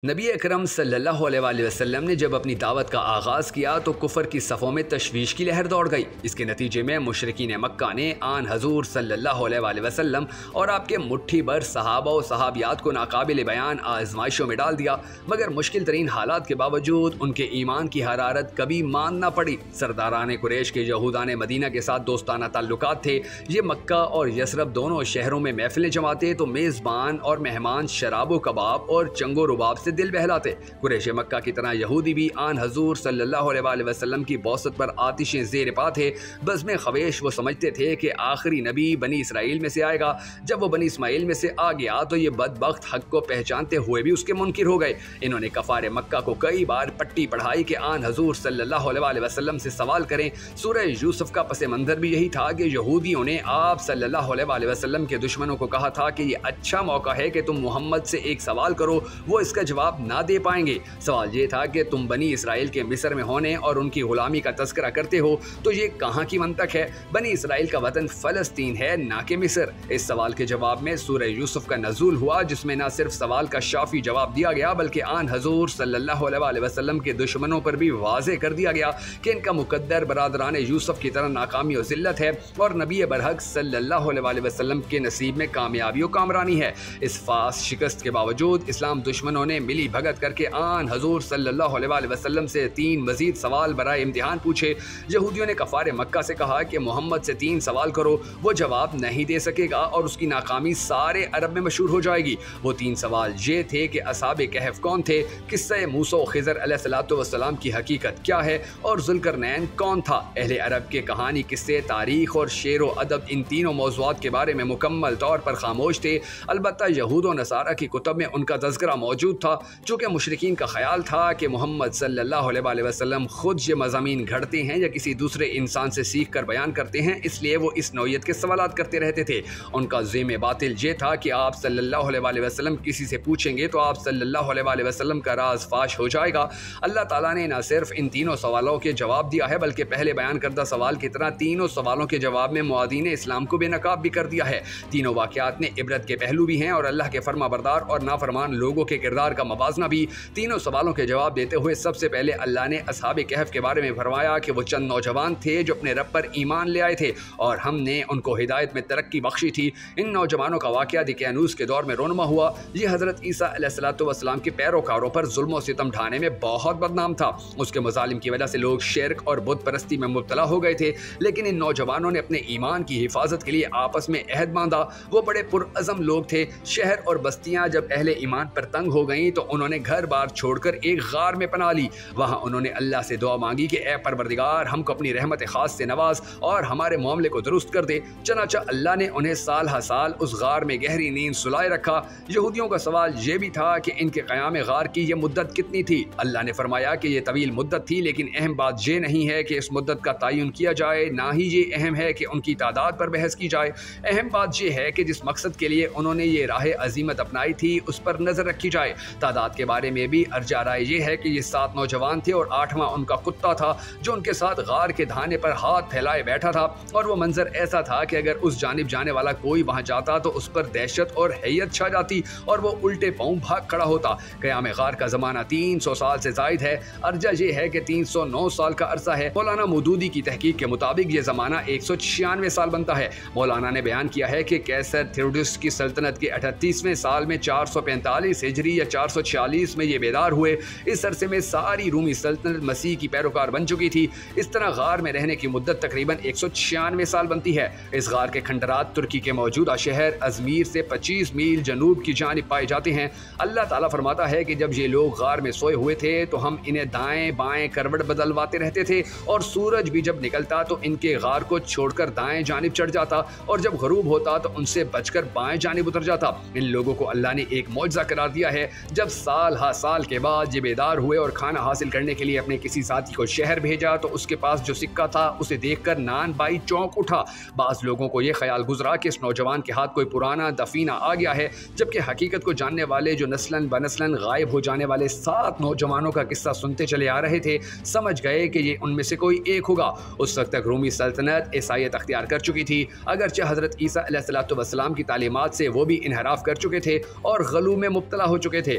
نبی اکرم صلی اللہ علیہ وسلم نے جب اپنی دعوت کا آغاز کیا تو کفر کی صفوں میں تشویش کی لہر دوڑ گئی۔ اس کے نتیجے میں مشرکین مکہ نے آن حضور صلی اللہ علیہ وسلم اور آپ کے مٹھی بھر صحابہ و صحابیات کو ناقابل بیان آزمائشوں میں ڈال دیا، مگر مشکل ترین حالات کے باوجود ان کے ایمان کی حرارت کبھی ماند نہ پڑی۔ سرداران قریش کے یہودان مدینہ کے ساتھ دوستانہ تعلقات تھے۔ یہ مکہ اور یثرب دونوں شہروں میں محفلیں جماتے تو میزبان اور مہمان شراب و کباب اور چنگ و رباب سے دل بہلاتے۔ قریش مکہ کی طرح یہودی بھی آن حضور صلی اللہ علیہ وسلم کی بعثت پر آتشیں زیر پا تھے۔ بزم خویش وہ سمجھتے تھے کہ آخری نبی بنی اسرائیل میں سے آئے گا۔ جب وہ بنی اسماعیل میں سے آ گیا تو یہ بدبخت حق کو پہچانتے ہوئے بھی اس کے منکر ہو گئے۔ انہوں نے کفار مکہ کو کئی بار پٹی پڑھائی کہ آن حضور صلی اللہ علیہ وسلم سے سوال کریں۔ سورہ یوسف کا پس منظر بھی یہی تھا کہ یہودیوں نے آپ صلی اللہ علیہ وسلم کے دشمنوں کو کہا تھا کہ یہ اچھا موقع ہے کہ تم محمد سے ایک سوال کرو، وہ اس کا جواب نہ دے پائیں گے۔ سوال یہ تھا کہ تم بنی اسرائیل کے مصر میں ہونے اور ان کی غلامی کا تذکرہ کرتے ہو تو یہ کہاں کی منطق ہے؟ بنی اسرائیل کا وطن فلسطین ہے، نہ کہ مصر۔ اس سوال کے جواب میں سورہ یوسف کا نزول ہوا، جس میں نہ صرف سوال کا شافی جواب دیا گیا بلکہ آن حضور صلی اللہ علیہ وسلم کے دشمنوں پر بھی واضح کر دیا گیا کہ ان کا مقدر برادران یوسف کی طرح ناکامی و ذلت ہے اور نبی برحق صلی اللہ علیہ وسلم کے نصیب میں کامیابی و کامرانی ہے۔ اس فاس شکست کے باوجود اسلام دشمنوں نے ملی بھگت کر کے آن حضور صلی اللہ علیہ وسلم سے 3 مزید سوال برائے امتحان پوچھے۔ یہودیوں نے کفار مکہ سے کہا کہ محمد سے 3 سوال کرو، وہ جواب نہیں دے سکے گا اور اس کی ناکامی سارے عرب میں مشہور ہو جائے گی۔ وہ 3 سوال یہ تھے کہ اصحاب کہف کون تھے، قصہ موسیٰ و خضر علیہ السلام کی حقیقت کیا ہے اور ذوالقرنین کون تھا۔ اہل عرب کے کہانی، قصے، تاریخ اور شعر و ادب ان تینوں موضوعات کے بارے میں مکمل طور پر خاموش تھے۔ البتہ یہود و نصارہ کی کتب میں ان کا تذکرہ موجود تھا، چونکہ مشرکین کا خیال تھا کہ محمد صلی اللہ علیہ وسلم خود یہ مضامین گھڑتے ہیں یا کسی دوسرے انسان سے سیکھ کر بیان کرتے ہیں، اس لیے وہ اس نوعیت کے سوالات کرتے رہتے تھے۔ ان کا ذم باطل یہ تھا کہ آپ صلی اللہ علیہ وسلم کسی سے پوچھیں گے تو آپ صلی اللہ علیہ وسلم کا راز فاش ہو جائے گا۔ اللہ تعالیٰ نے نہ صرف ان تینوں سوالوں کے جواب دیا ہے بلکہ پہلے بیان کردہ سوال کی طرح تینوں سوالوں کے جواب میں معادین اسلام کو بے نقاب بھی کر دیا ہے۔ تینوں واقعات میں عبرت کے پہلو بھی ہیں اور اللہ کے فرما بردار اور نافرمان لوگوں کے کردار کا موازنہ بھی۔ تینوں سوالوں کے جواب دیتے ہوئے سب سے پہلے اللہ نے اصحاب کہف کے بارے میں فرمایا کہ وہ چند نوجوان تھے جو اپنے رب پر ایمان لے آئے تھے اور ہم نے ان کو ہدایت میں ترقی بخشی تھی۔ ان نوجوانوں کا واقعہ دقیانوس کے دور میں رونما ہوا۔ یہ حضرت عیسیٰ علیہ السلام کے پیروکاروں پر ظلم و ستم ڈھانے میں بہت بدنام تھا۔ اس کے مظالم کی وجہ سے لوگ شرک اور بت پرستی میں مبتلا ہو گئے تھے، لیکن ان نوجوانوں نے اپنے ایمان کی حفاظت کے لیے آپس میں عہد باندھا۔ وہ بڑے پرعزم لوگ تھے۔ شہر اور بستیاں جب اہل ایمان پر تنگ ہو گئیں تو انہوں نے گھر بار چھوڑ کر ایک غار میں پناہ لی۔ وہاں انہوں نے اللہ سے دعا مانگی کہ اے پروردگار، ہم کو اپنی رحمت خاص سے نواز اور ہمارے معاملے کو درست کر دے۔ چنانچہ اللہ نے انہیں سال ہر سال اس غار میں گہری نیند سلائے رکھا۔ یہودیوں کا سوال یہ بھی تھا کہ ان کے قیام غار کی یہ مدت کتنی تھی۔ اللہ نے فرمایا کہ یہ طویل مدت تھی، لیکن اہم بات یہ نہیں ہے کہ اس مدت کا تعین کیا جائے، نہ ہی یہ اہم ہے کہ ان کی تعداد پر بحث کی جائے۔ اہم بات یہ ہے کہ جس مقصد کے لیے انہوں نے یہ راہ عظیمت اپنائی تھی اس پر نظر رکھی جائے۔ تعداد کے بارے میں بھی ارجح رائے یہ ہے کہ یہ 7 نوجوان تھے اور 8واں ان کا کتا تھا جو ان کے ساتھ غار کے دھانے پر ہاتھ پھیلائے بیٹھا تھا، اور وہ منظر ایسا تھا کہ اگر اس جانب جانے والا کوئی وہاں جاتا تو اس پر دہشت اور حیرت چھا جاتی اور وہ الٹے پاؤں بھاگ کھڑا ہوتا۔ قیام غار کا زمانہ 300 سال سے زائد ہے۔ ارجح یہ ہے کہ 309 سال کا عرصہ ہے۔ مولانا مودودی کی تحقیق کے مطابق یہ زمانہ 196 سال بنتا ہے۔ مولانا نے بیان کیا ہے کہ کیسر تھیوڈوس کی سلطنت کے 38ویں سال میں 445 ہجری یا 446 میں یہ بیدار ہوئے۔ اس عرصے میں ساری رومی سلطنت مسیح کی پیروکار بن چکی تھی۔ اس طرح غار میں رہنے کی مدت تقریباً 196 سال بنتی ہے۔ اس غار کے کھنڈرات ترکی کے موجودہ شہر ازمیر سے 25 میل جنوب کی جانب پائے جاتے ہیں۔ اللہ تعالیٰ فرماتا ہے کہ جب یہ لوگ غار میں سوئے ہوئے تھے تو ہم انہیں دائیں بائیں کروٹ بدلواتے رہتے تھے، اور سورج بھی جب نکلتا تو ان کے غار کو چھوڑ کر دائیں جانب چڑھ جاتا اور جب غروب ہوتا تو ان سے بچ کر بائیں جانب اتر جاتا۔ ان لوگوں کو اللہ نے ایک معجزہ قرار دیا ہے۔ جب سال ہا سال کے بعد یہ بیدار ہوئے اور کھانا حاصل کرنے کے لیے اپنے کسی ساتھی کو شہر بھیجا تو اس کے پاس جو سکہ تھا اسے دیکھ کر نان بائی چونک اٹھا۔ بعض لوگوں کو یہ خیال گزرا کہ اس نوجوان کے ہاتھ کوئی پرانا دفینہ آ گیا ہے، جبکہ حقیقت کو جاننے والے جو نسلاً بنسلاً غائب ہو جانے والے 7 نوجوانوں کا قصہ سنتے چلے آ رہے تھے سمجھ گئے کہ یہ ان میں سے کوئی ایک ہوگا۔ اس وقت تک رومی سلطنت عیسائیت اختیار کر چکی تھی، اگرچہ حضرت عیسیٰ علیہ السلام کی تعلیمات سے وہ بھی انحراف کر چکے تھے اور غلو میں مبتلا ہو چکے تھے۔